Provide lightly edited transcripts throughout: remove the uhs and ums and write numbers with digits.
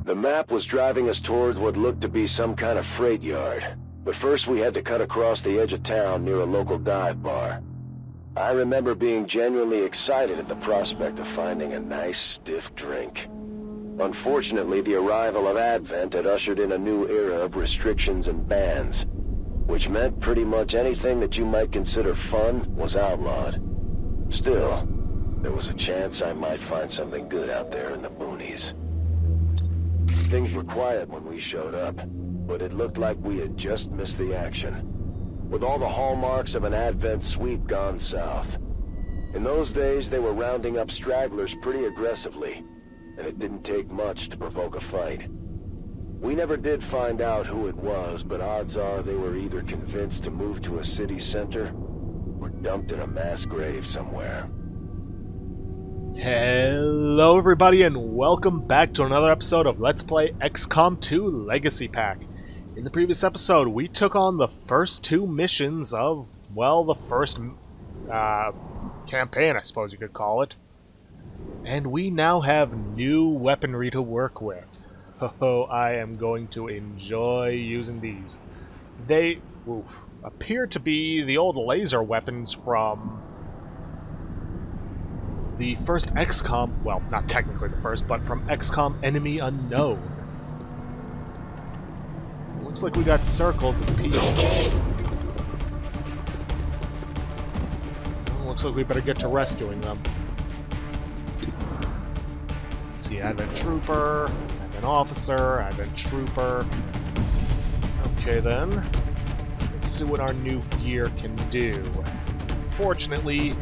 The map was driving us towards what looked to be some kind of freight yard. But first we had to cut across the edge of town near a local dive bar. I remember being genuinely excited at the prospect of finding a nice, stiff drink. Unfortunately, the arrival of Advent had ushered in a new era of restrictions and bans, which meant pretty much anything that you might consider fun was outlawed. Still, there was a chance I might find something good out there in the boonies. Things were quiet when we showed up, but it looked like we had just missed the action, with all the hallmarks of an Advent sweep gone south. In those days, they were rounding up stragglers pretty aggressively, and it didn't take much to provoke a fight. We never did find out who it was, but odds are they were either convinced to move to a city center or dumped in a mass grave somewhere. Hello everybody and welcome back to another episode of Let's Play XCOM 2 Legacy Pack. In the previous episode, we took on the first two missions of, well, the first campaign, I suppose you could call it. And we now have new weaponry to work with. Oh, I am going to enjoy using these. They appear to be the old laser weapons from the first XCOM, well, not technically the first, but from XCOM Enemy Unknown. Looks like we got circles of people. Looks like we better get to rescuing them. Let's see, Advent Trooper, Advent Officer, Advent Trooper. Okay then. Let's see what our new gear can do. Fortunately,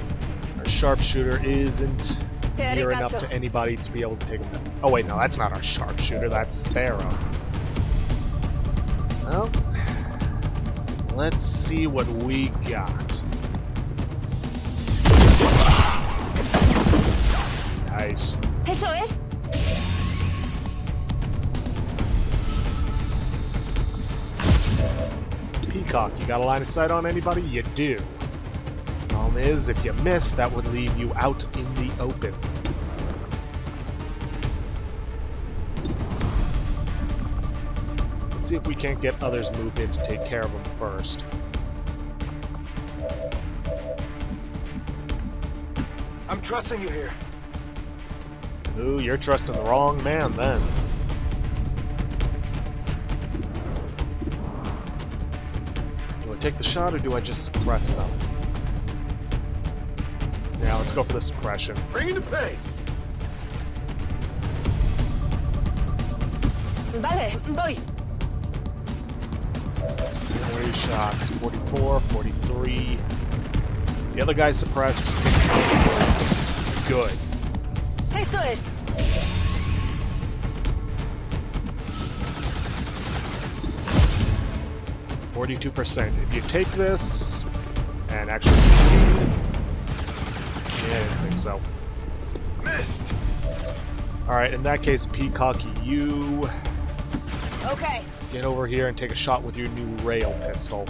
our sharpshooter isn't near enough to anybody to be able to take him down. Oh wait, no, that's not our sharpshooter, that's Sparrow. Well, let's see what we got. Nice. Eso es. Peacock, you got a line of sight on anybody? You do. Problem is, if you miss, that would leave you out in the open. Let's see if we can't get others moved in to take care of them first. I'm trusting you here. Ooh, you're trusting the wrong man then. Do I take the shot or do I just suppress them? Yeah, let's go for the suppression. Bring it to pay. Vale, voy. 3 shots, 44, 43. The other guy's suppressed, just take it. Good. Eso es. 42%. If you take this and actually succeed, yeah, I didn't think so. Alright, in that case, Peacock, you Okay. get over here and take a shot with your new rail pistol.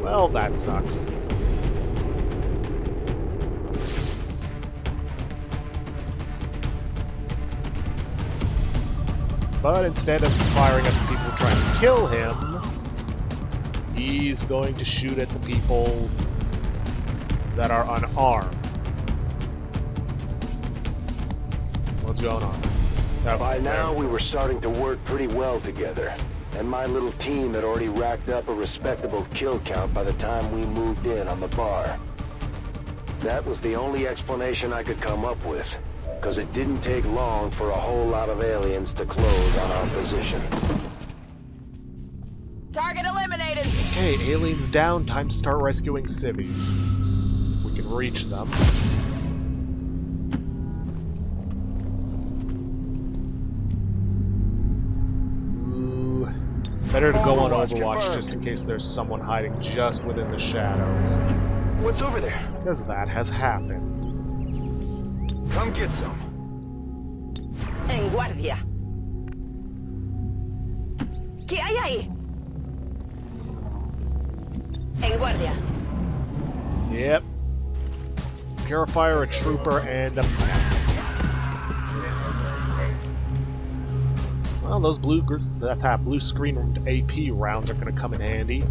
Well, that sucks. But instead of firing at the people trying to kill him, he's going to shoot at the people that are unarmed. What's going on? By now, we were starting to work pretty well together, and my little team had already racked up a respectable kill count by the time we moved in on the bar. That was the only explanation I could come up with, because it didn't take long for a whole lot of aliens to close on our position. Target eliminated. Okay, aliens down, time to start rescuing civvies. We can reach them. Ooh, better to go on Overwatch just in case there's someone hiding just within the shadows. What's over there? Because that has happened. Come get some. En guardia. ¿Qué hay ahí? En guardia. Yep. Purifier, a trooper, and a mech. Well, those blue screen AP rounds are going to come in handy.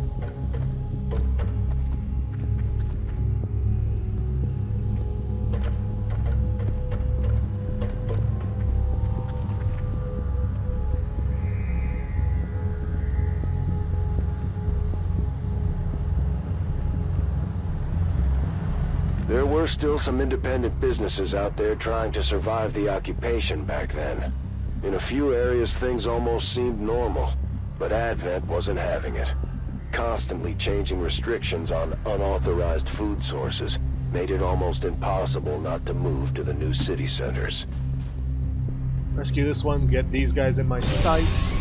There were still some independent businesses out there trying to survive the occupation back then. In a few areas, things almost seemed normal, but Advent wasn't having it. Constantly changing restrictions on unauthorized food sources made it almost impossible not to move to the new city centers. Rescue this one, get these guys in my sights.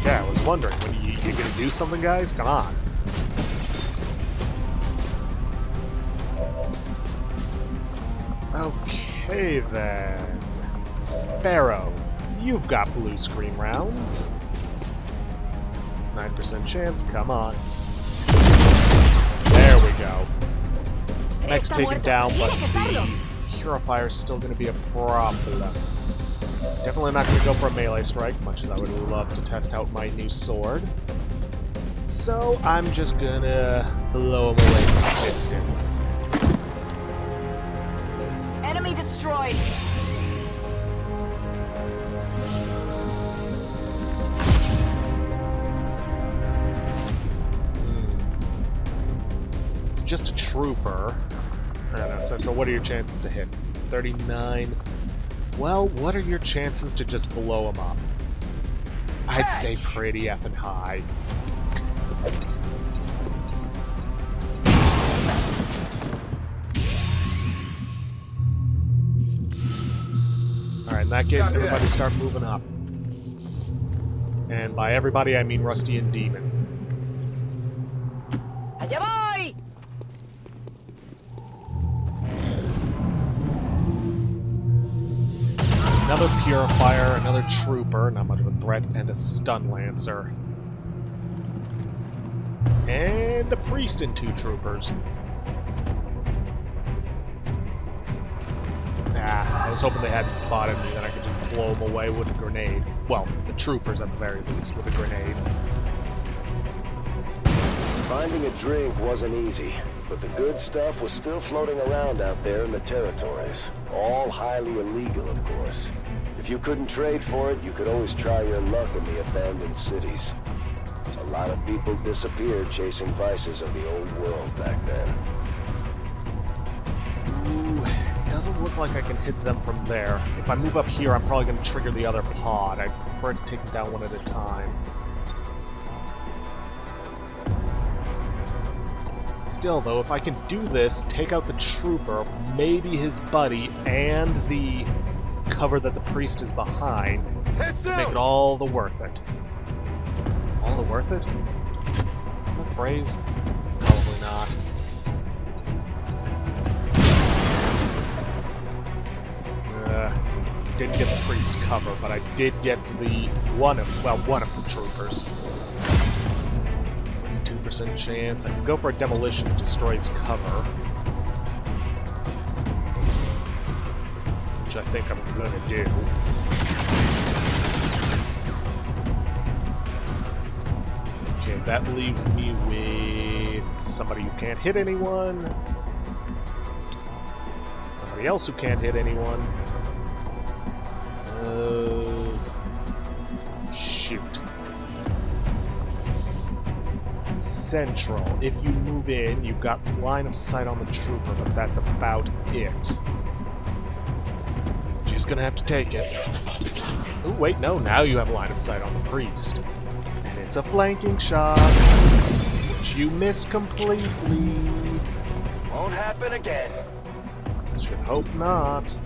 Yeah, I was wondering, when you gonna do something, guys? Come on. Okay then. Sparrow, you've got blue screen rounds. 9% chance, come on. There we go. Mech's taken down, but the Purifier's still gonna be a problem. Definitely not going to go for a melee strike, much as I would love to test out my new sword. So I'm just gonna blow him away from a distance. Enemy destroyed. It's just a trooper. I don't know, Central, what are your chances to hit? 39. Well, what are your chances to just blow him up? I'd say pretty effing high. Alright, in that case, everybody start moving up. And by everybody, I mean Rusty and Demon. Allá voy. Another Purifier, another Trooper, not much of a threat, and a Stun Lancer. And a Priest and 2 Troopers. I was hoping they hadn't spotted me, then I could just blow them away with a grenade. Well, the Troopers at the very least, with a grenade. Finding a drink wasn't easy, but the good stuff was still floating around out there in the territories. All highly illegal, of course. If you couldn't trade for it, you could always try your luck in the abandoned cities. A lot of people disappeared chasing vices of the old world back then. Ooh, doesn't look like I can hit them from there. If I move up here, I'm probably going to trigger the other pod. I prefer to take them down one at a time. Still, though, if I can do this, take out the Trooper, maybe his buddy, and the cover that the Priest is behind, make it all the worth it. All the worth it? What phrase? Probably not. Didn't get the Priest's cover, but I did get the one of the Troopers. 2% chance. I can go for a demolition to destroy its cover. Which I think I'm gonna do. Okay, that leaves me with somebody who can't hit anyone. Somebody else who can't hit anyone. Shoot. Central. If you move in, you've got line of sight on the Trooper, but that's about it. Just gonna have to take it. Oh, wait, no, now you have line of sight on the Priest. And it's a flanking shot, which you miss completely. Won't happen again. I should hope not.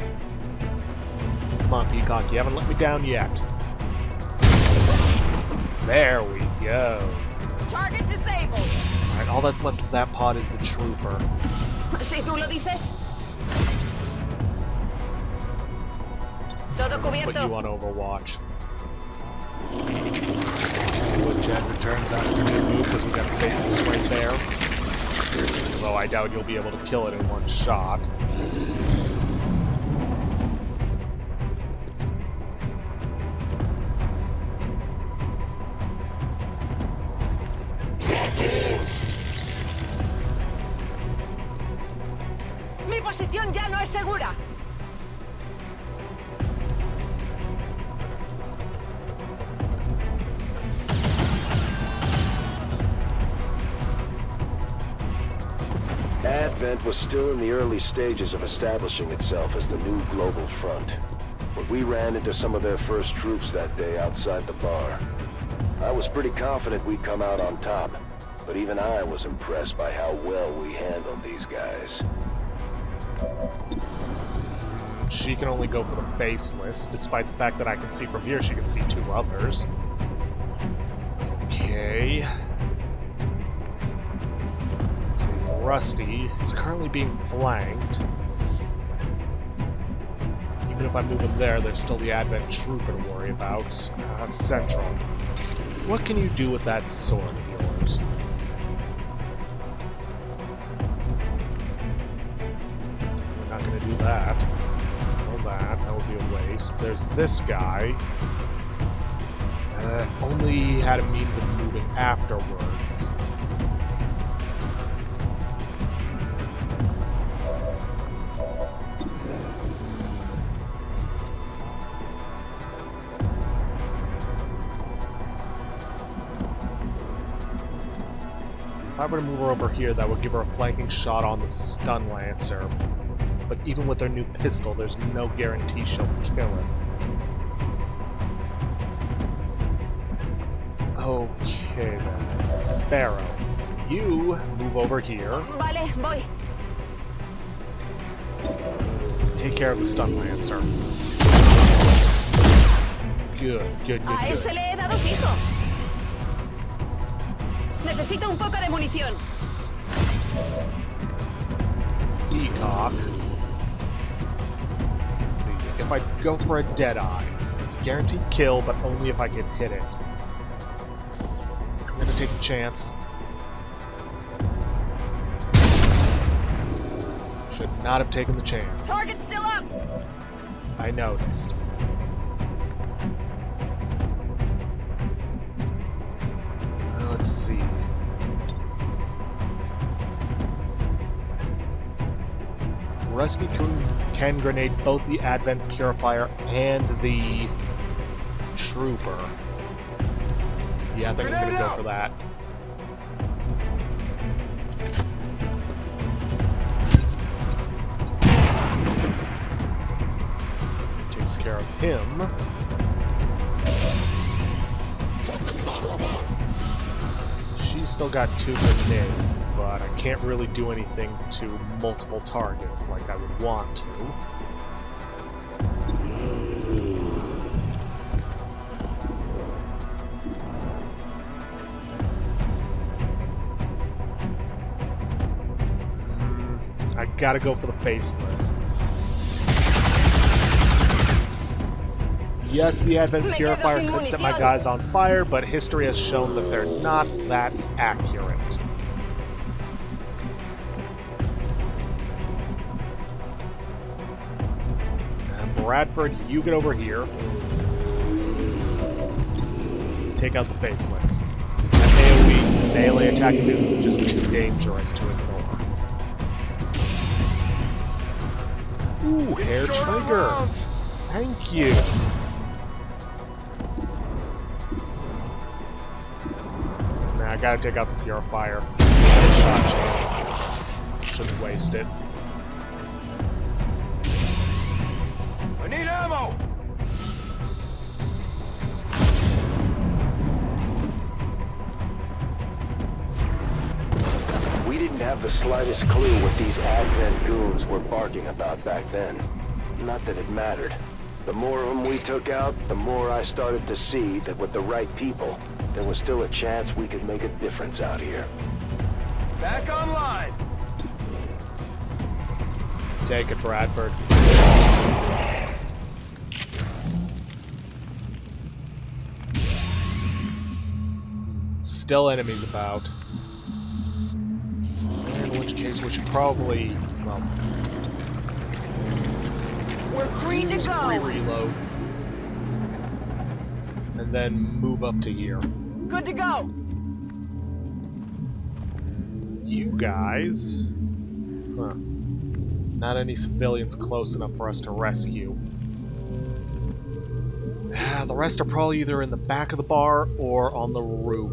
Come on, Peacock, you haven't let me down yet. There we go. Target disabled. Alright, all that's left of that pod is the Trooper. Si tú lo dices. Todo Let's put you cubierto. on Overwatch. Which, as it turns out, is a good move because we got a faceless right there. Although I doubt you'll be able to kill it in one shot. Mi posición ya no es segura. Advent was still in the early stages of establishing itself as the new global front. When we ran into some of their first troops that day outside the bar, I was pretty confident we'd come out on top, but even I was impressed by how well we handled these guys. She can only go for the faceless, despite the fact that I can see from here she can see two others. Okay. Let's see, Rusty is currently being flanked. Even if I move him there, there's still the Advent Trooper to worry about. Central. What can you do with that sword of yours? We're not going to do that. That would be a waste. There's this guy. Only he had a means of moving afterwards. See, if I were to move her over here, that would give her a flanking shot on the stun lancer. But even with their new pistol, there's no guarantee she'll kill him. Okay then. Sparrow. You move over here. Vale, voy. Take care of the stun lancer. Good. A ese le he dado fijo. Necesito un poco de munición. Peacock. Let's see. If I go for a Deadeye, it's a guaranteed kill, but only if I can hit it. I'm gonna take the chance. Should not have taken the chance. Target's still up. I noticed. Let's see. Rusty can grenade both the Advent Purifier and the Trooper. Yeah, I think I'm gonna go for that. Takes care of him. She's still got two grenades, but I can't really do anything to multiple targets like I would want to. I gotta go for the faceless. Yes, the Advent Purifier could set my guys on fire, but history has shown that they're not that accurate. And Bradford, you get over here. Take out the faceless. That AoE melee attack of this is just too dangerous to ignore. Ooh, hair trigger. Thank you. Nah, I gotta take out the Purifier. Shot chance. Shouldn't waste it. I need ammo! We didn't have the slightest clue what these Advent goons were barking about back then. Not that it mattered. The more of them we took out, the more I started to see that with the right people, there was still a chance we could make a difference out here. Back online! Take it, Bradford. still enemies about. In which case we should probably, well... We're green to use free go. reload. And then move up to here. Good to go. You guys... Huh. Not any civilians close enough for us to rescue. The rest are probably either in the back of the bar or on the roof.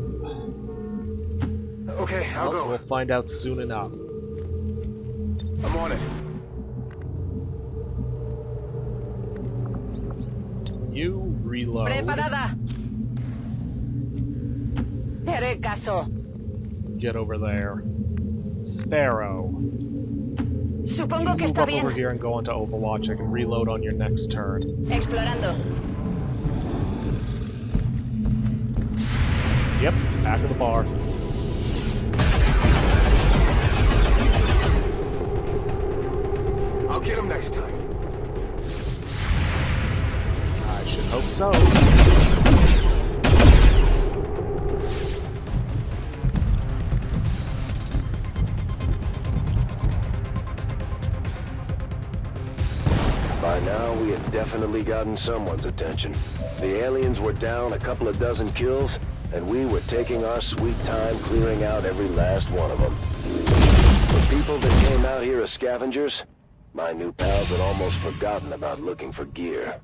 Okay, I'll go. We'll find out soon enough. I'm on it. You reload. Preparada. Te haré caso. Get over there. Sparrow. Supongo que Move está up over bien. here and go onto Overwatch. I can reload on your next turn. Explorando. Yep, back of the bar. I'll get him next time. I should hope so. By now, we had definitely gotten someone's attention. The aliens were down a couple of dozen kills, and we were taking our sweet time clearing out every last one of them. The people that came out here as scavengers, my new pals had almost forgotten about looking for gear.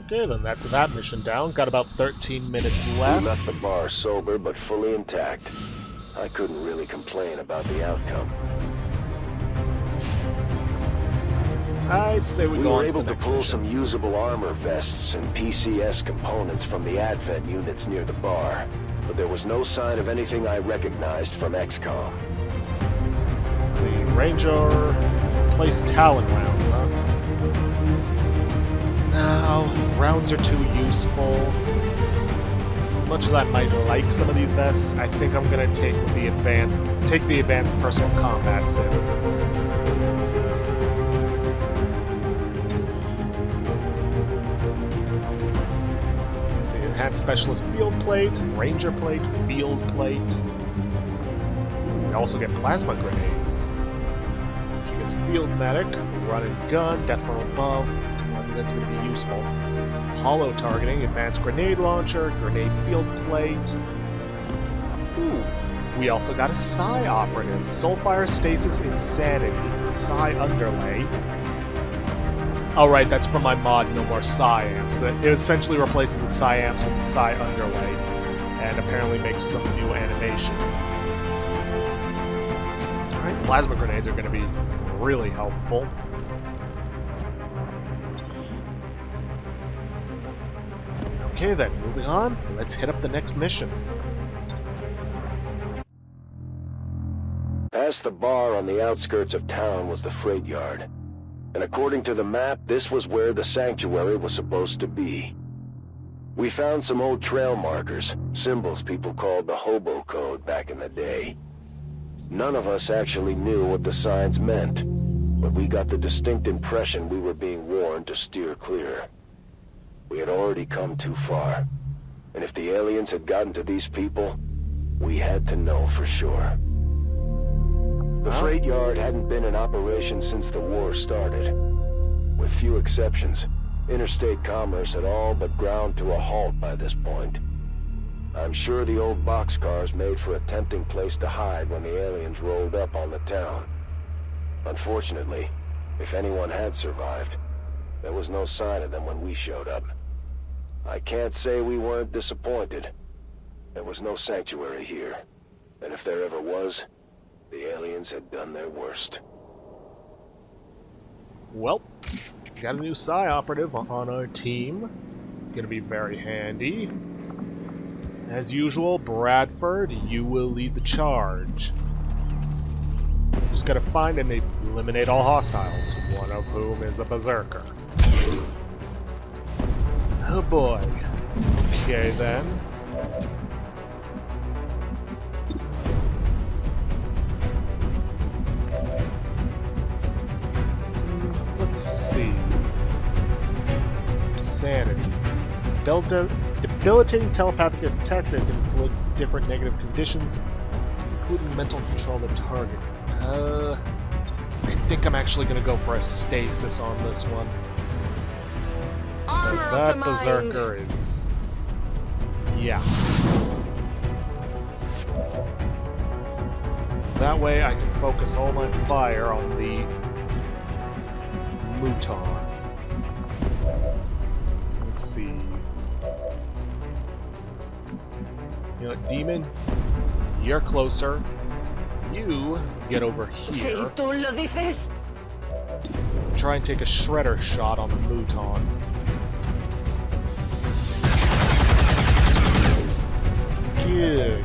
Okay, then that's that mission down. Got about 13 minutes We left. left the bar sober but fully intact. I couldn't really complain about the outcome. I'd say we We go were on to the able to next pull mission. some usable armor vests and PCS components from the advent units near the bar, but there was no sign of anything I recognized from Xcom. Let's see, Ranger, place Talon rounds, huh? No, rounds are too useful. As much as I might like some of these vests, I think I'm gonna take the advanced personal combat sims. Let's see, enhanced specialist field plate, ranger plate, field plate. We also get plasma grenades. She gets field medic, run and gun, death from above. I think that's going to be useful. Hollow targeting, advanced grenade launcher, grenade field plate. Ooh, we also got a Psi operative, Soulfire Stasis Insanity, Psi underlay. Oh right, that's from my mod No More PsiAmps. That it essentially replaces the PsiAmps with the Psi underlay, and apparently makes some new animations. Alright, plasma grenades are going to be really helpful. Okay then, moving on, let's hit up the next mission. Past the bar on the outskirts of town was the freight yard. And according to the map, this was where the sanctuary was supposed to be. We found some old trail markers, symbols people called the hobo code back in the day. None of us actually knew what the signs meant, but we got the distinct impression we were being warned to steer clear. We had already come too far, and if the aliens had gotten to these people, we had to know for sure. The freight yard hadn't been in operation since the war started. With few exceptions, interstate commerce had all but ground to a halt by this point. I'm sure the old boxcars made for a tempting place to hide when the aliens rolled up on the town. Unfortunately, if anyone had survived, there was no sign of them when we showed up. I can't say we weren't disappointed. There was no sanctuary here, and if there ever was, the aliens had done their worst. Well, got a new Psi operative on our team. Gonna be very handy. As usual, Bradford, you will lead the charge. Just gotta find and eliminate all hostiles, one of whom is a berserker. Oh boy. Okay then. Let's see. Sanity. debilitating telepathic attack that can inflict different negative conditions, including mental control of the target. I think I'm actually going to go for a stasis on this one. Because that berserker is... yeah. That way I can focus all my fire on the Mouton. Let's see. You know what, Demon? You're closer. You get over here. Try and take a shredder shot on the Mouton. Good.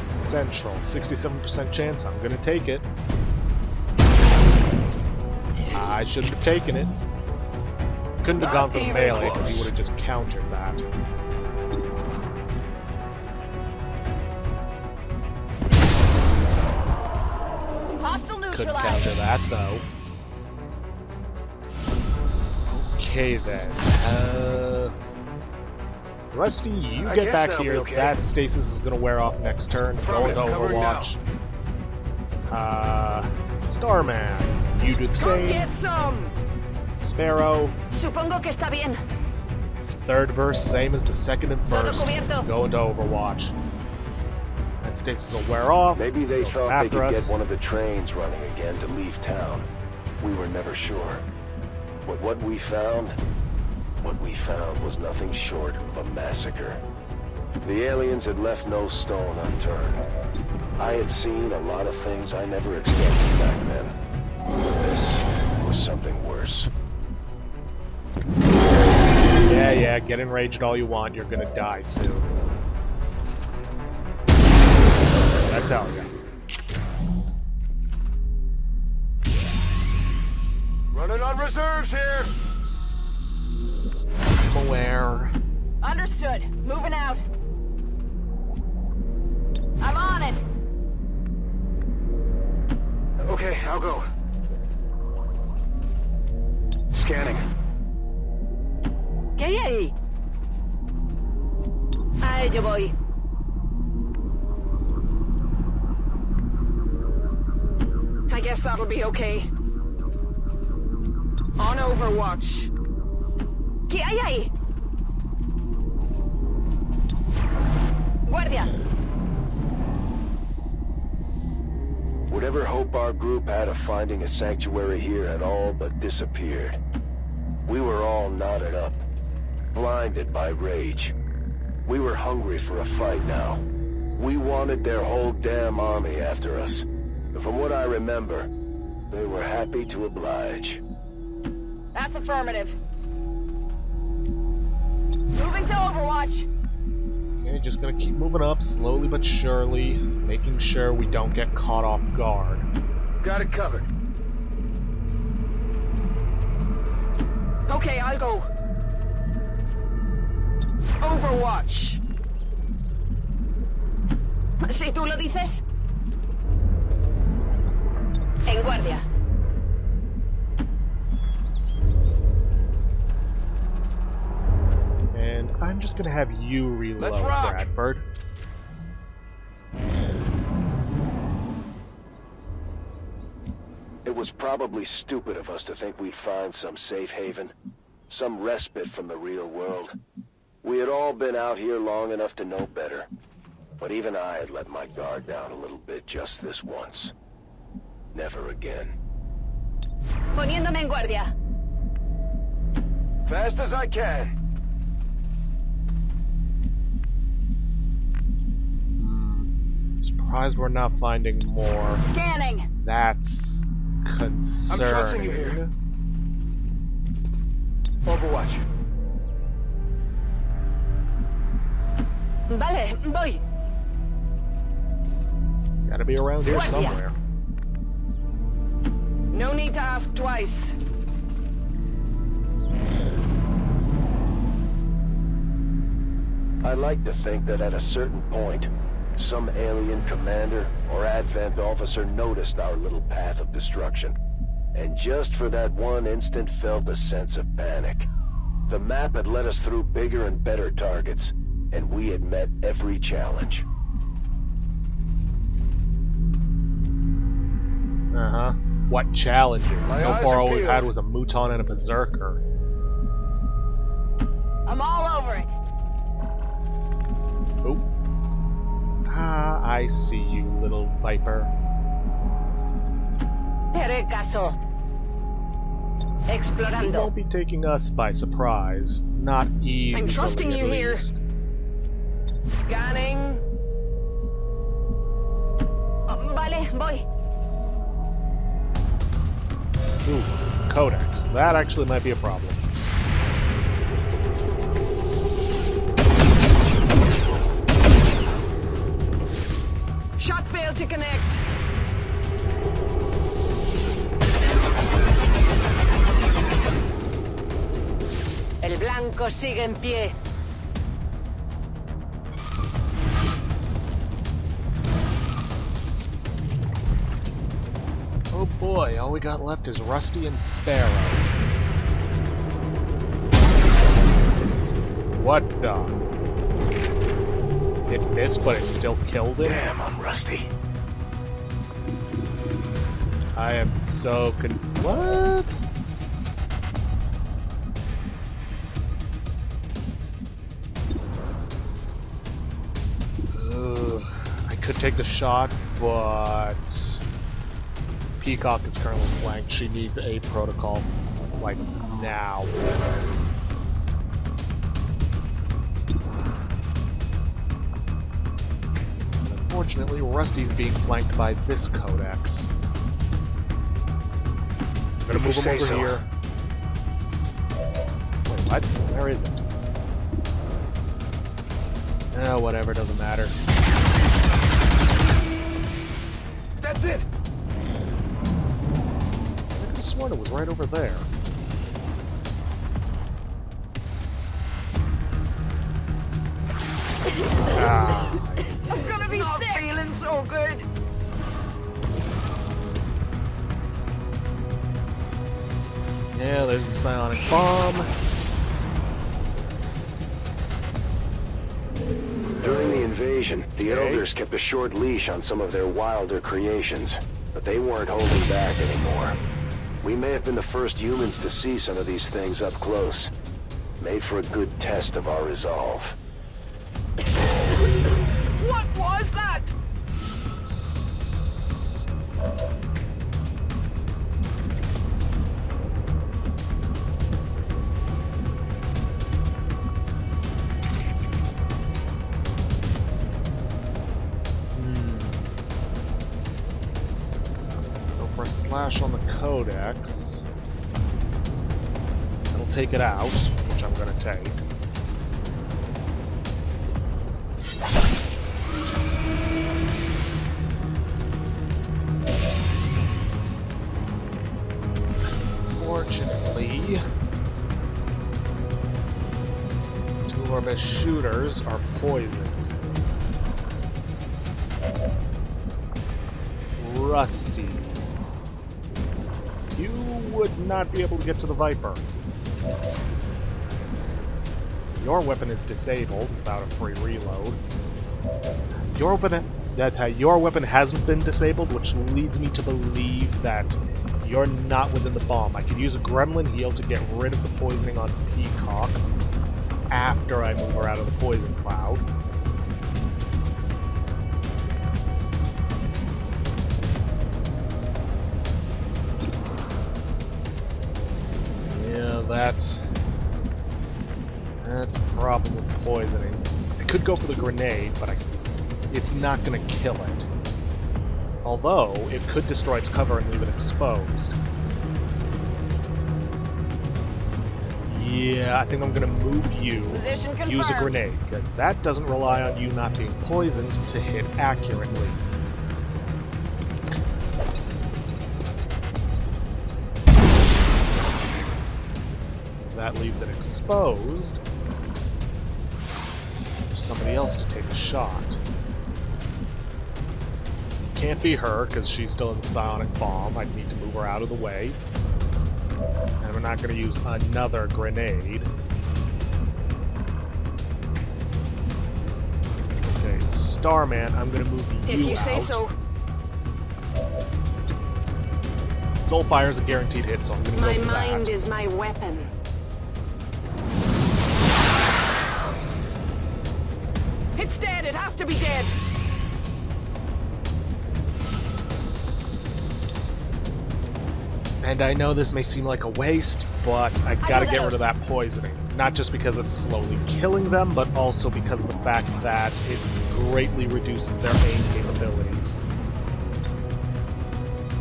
Central, 67% chance. I'm gonna take it. I shouldn't have taken it. Couldn't have gone for the melee because he would have just countered that. Couldn't counter that though. Okay then. Rusty, you get back here. Okay. That stasis is going to wear off next turn. Go into Overwatch. Starman, you do the same. Sparrow. Supongo que está bien. Third verse, same as the second and first. Go into Overwatch. That stasis will wear off. Maybe they thought they could us. get one of the trains running again to leave town. We were never sure. But what we found was nothing short of a massacre. The aliens had left no stone unturned. I had seen a lot of things I never expected back then. But this was something worse. Yeah, get enraged all you want. You're gonna die soon. I tell ya. Running on reserves here! I'm aware. Understood. Moving out. I'm on it. Okay, I'll go. Scanning. ¿Qué hay ahí? A ello voy. I guess that'll be okay. On Overwatch. ¿Qué hay ahí? Guardia. Whatever hope our group had of finding a sanctuary here had all but disappeared. We were all knotted up, blinded by rage. We were hungry for a fight now. We wanted their whole damn army after us. And from what I remember, they were happy to oblige. That's affirmative. Moving to Overwatch. Okay, just gonna keep moving up, slowly but surely, making sure we don't get caught off guard. Got it covered. Okay, I'll go. Overwatch. Si tú lo dices. En guardia. And I'm just gonna have you reload, Bradford. It was probably stupid of us to think we'd find some safe haven, some respite from the real world. We had all been out here long enough to know better. But even I had let my guard down a little bit just this once. Never again. Poniéndome en guardia. Fast as I can. Surprised we're not finding more. Scanning. That's concerning. I'm trusting you here. Overwatch. Vale, voy. Gotta be around here somewhere. No need to ask twice. I like to think that at a certain point, some alien commander or advent officer noticed our little path of destruction, and just for that one instant felt a sense of panic. The map had led us through bigger and better targets, and we had met every challenge. Uh-huh. What challenges? My So eyes far are all we've peeled. had was a Mouton and a Berserker. I'm all over it. Oh. Ah, I see you, little viper. Haré caso. You Explorando. won't be taking us by surprise. Not easily, trusting at you here. least. Scanning. Vale, voy. Ooh, Codex. That actually might be a problem. Shot failed to connect. El blanco sigue en pie. Oh boy, all we got left is Rusty and Sparrow. What the? It missed, but it still killed it? Damn, I'm rusty. I am so What? Ugh, I could take the shot, but Peacock is currently flanked. She needs a protocol, like, now. Unfortunately, Rusty's being flanked by this Codex. I'm gonna move him Say over so. here. Wait, what? Where is it? Oh, whatever, doesn't matter. That's it! I could have sworn it was right over there. Ah. I'm gonna be not sick. Feeling so good. Yeah, there's a psionic bomb. During the invasion, the Okay. Elders kept a short leash on some of their wilder creations, but they weren't holding back anymore. We may have been the first humans to see some of these things up close. Made for a good test of our resolve. What was that? Go for a slash on the Codex. That'll take it out, which I'm gonna take. Fortunately, two of our best shooters are poisoned. Rusty, you would not be able to get to the Viper. Your weapon is disabled without a free reload. Your weapon hasn't been disabled, which leads me to believe that you're not within the bomb. I could use a Gremlin heal to get rid of the poisoning on Peacock after I move her out of the poison cloud. Yeah, that's a problem with poisoning. I could go for the grenade, but it's not going to kill it. Although, it could destroy its cover and leave it exposed. Yeah, I think I'm going to move you, Position confirmed. use a grenade, because that doesn't rely on you not being poisoned to hit accurately. That leaves it exposed. somebody else to take a shot. Can't be her, because she's still in the psionic bomb. I'd need to move her out of the way. And we're not going to use another grenade. Okay, Starman, I'm going to move If you you out. say so. Soulfire's a guaranteed hit, so I'm going to go My for mind that. is my weapon. It's dead. It has to be dead. And I know this may seem like a waste, but I gotta get rid of that poisoning. Not just because it's slowly killing them, but also because of the fact that it greatly reduces their aim capabilities.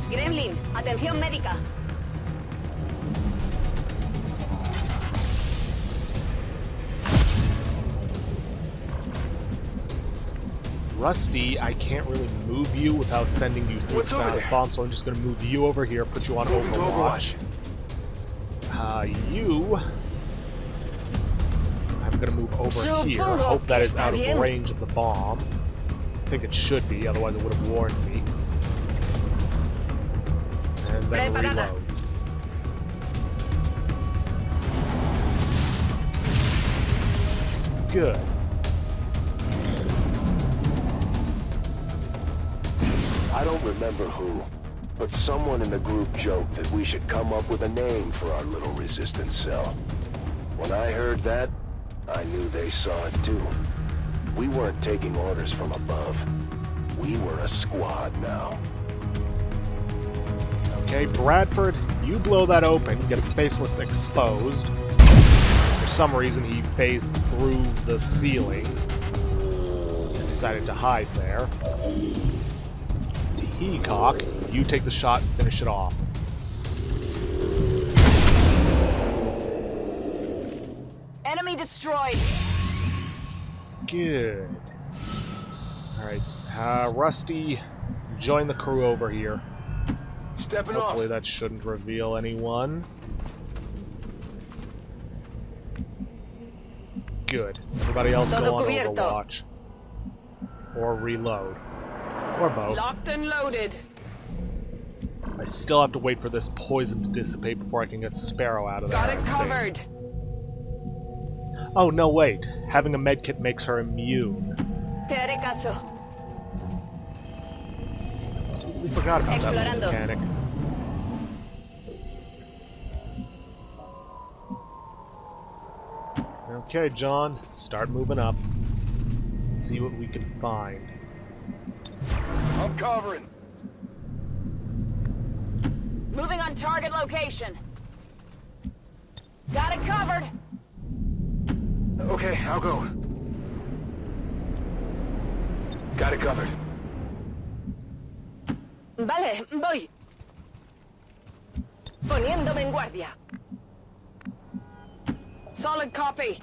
Gremlin, atención médica. Rusty, I can't really move you without sending you through the psionic bomb, so I'm just going to move you over here, put you on Overwatch. You... I'm going to move over here, hope that is out of range of the bomb. I think it should be, otherwise it would have warned me. And then reload. Good. I don't remember who, but someone in the group joked that we should come up with a name for our little resistance cell. When I heard that, I knew they saw it too. We weren't taking orders from above. We were a squad now. Okay, Bradford, you blow that open, get Faceless exposed. For some reason, he phased through the ceiling and decided to hide there. Peacock, you take the shot and finish it off. Enemy destroyed. Good. Alright, Rusty, join the crew over here. Stepping Hopefully off. that shouldn't reveal anyone. Good. Everybody else go on Overwatch. Or reload. Or both. Locked and loaded. I still have to wait for this poison to dissipate before I can get Sparrow out of there. Got it covered. Oh, no, wait. Having a medkit makes her immune. Te haré caso. Completely forgot about that little Explorando. mechanic. Okay, John, start moving up. See what we can find. I'm covering. Moving on target location. Got it covered. Okay, I'll go. Got it covered. Vale, voy. Poniéndome en guardia. Solid copy.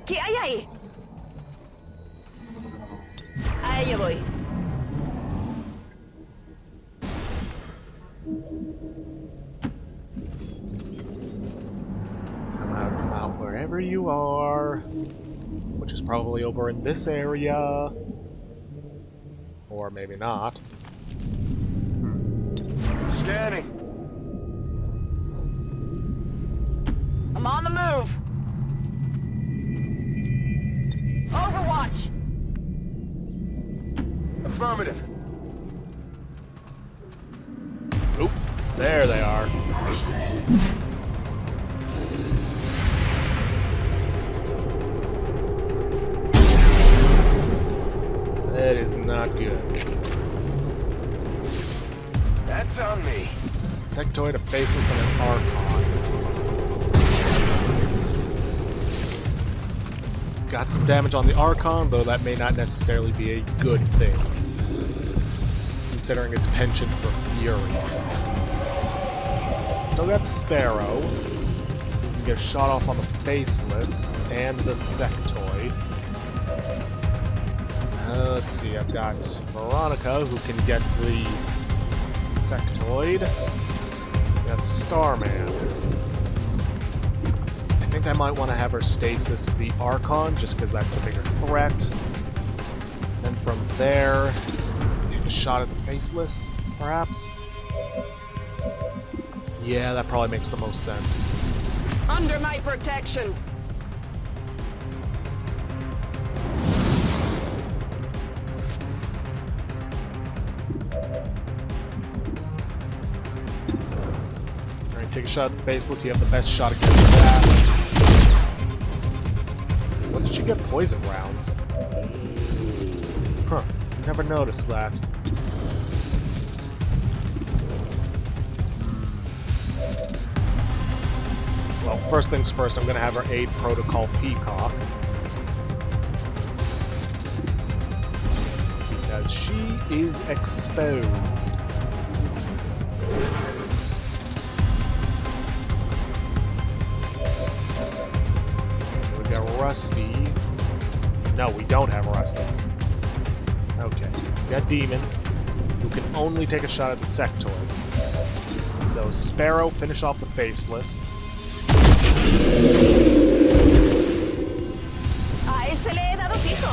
¿Qué hay ahí? A ello voy. Come out, wherever you are. Which is probably over in this area. Or maybe not. Scanning. I'm on the move. Overwatch. Affirmative. Oop, there they are. That is not good. That's on me. Sectoid, a Faceless, and an Archon. Got some damage on the Archon, though that may not necessarily be a good thing, considering its penchant for Fury. Still got Sparrow. We can get a shot off on the Faceless and the Sectoid. Let's see, I've got Veronica, who can get the Sectoid. Got Starman. think I might want to have her stasis the Archon, just because that's the bigger threat. Then from there, take a shot at the Faceless, perhaps? Yeah, that probably makes the most sense. Under my protection. Alright, take a shot at the Faceless. You have the best shot against that. When did she get poison rounds? Huh, never noticed that. Well, first things first, I'm gonna have her aid Protocol Peacock. Because she is exposed. We got Rusty. No, we don't have Rusty. Okay, we got Demon, who can only take a shot at the Sectoid. So Sparrow, finish off the Faceless. A ese le he dado fijo.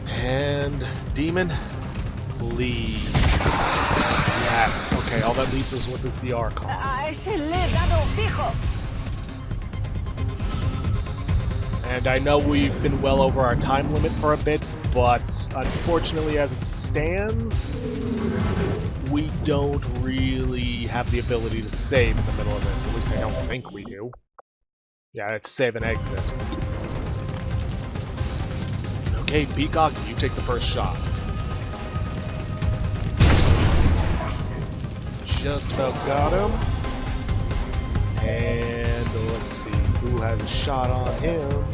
And Demon, please. Yes. Okay, all that leaves us with is the Archon. A ese le he dado fijo. And I know we've been well over our time limit for a bit, but unfortunately as it stands, we don't really have the ability to save in the middle of this. At least I don't think we do. Yeah, it's save and exit. Okay, Peacock, you take the first shot. It's just about got him. And let's see, who has a shot on him?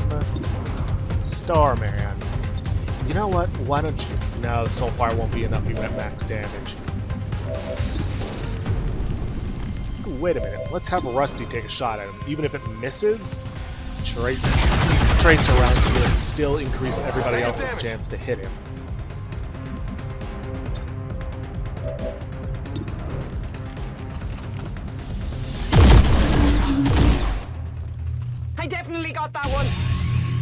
Starman. You know what? Why don't you... No, Soulfire won't be enough even at max damage. Ooh, wait a minute. Let's have Rusty take a shot at him. Even if it misses, Tracer rounds will still increase everybody else's chance to hit him. I definitely got that one.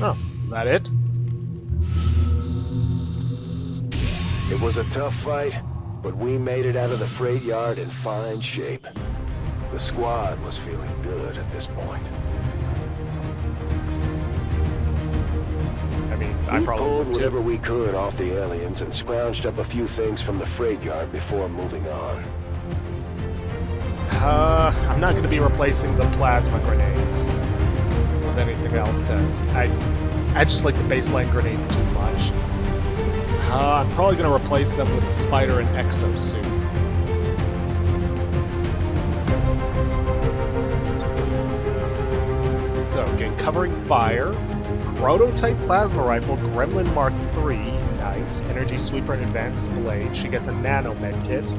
Oh, is that it? It was a tough fight, but we made it out of the freight yard in fine shape. The squad was feeling good at this point. I mean, I We probably pulled would too. whatever we could off the aliens and scrounged up a few things from the freight yard before moving on. I'm not going to be replacing the plasma grenades with anything else, because I just like the baseline grenades too much. I'm probably going to replace them with spider and exosuits. So, again, covering fire, prototype plasma rifle, Gremlin Mark III, nice. Energy sweeper and advanced blade. She gets a nano med kit.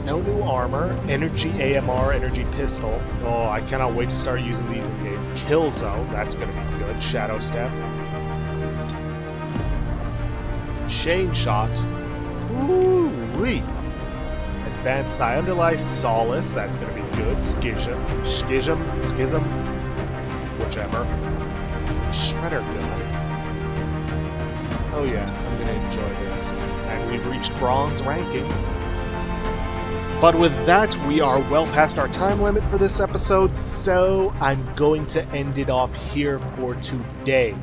No new armor. Energy AMR, energy pistol. Oh, I cannot wait to start using these in game. Kill Zone, that's going to be good. Shadow Step. Chain Shot. Ooh-wee. Advanced Psi Solace, that's going to be good. Schism, whichever. Shredder gun. Oh yeah, I'm going to enjoy this. And we've reached bronze ranking. But with that, we are well past our time limit for this episode, so I'm going to end it off here for today.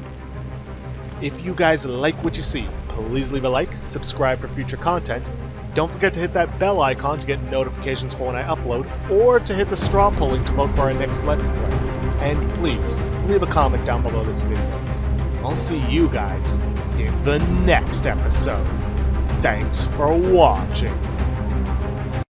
If you guys like what you see, please leave a like, subscribe for future content. Don't forget to hit that bell icon to get notifications for when I upload, or to hit the straw polling to vote for our next Let's Play. And please, leave a comment down below this video. I'll see you guys in the next episode. Thanks for watching.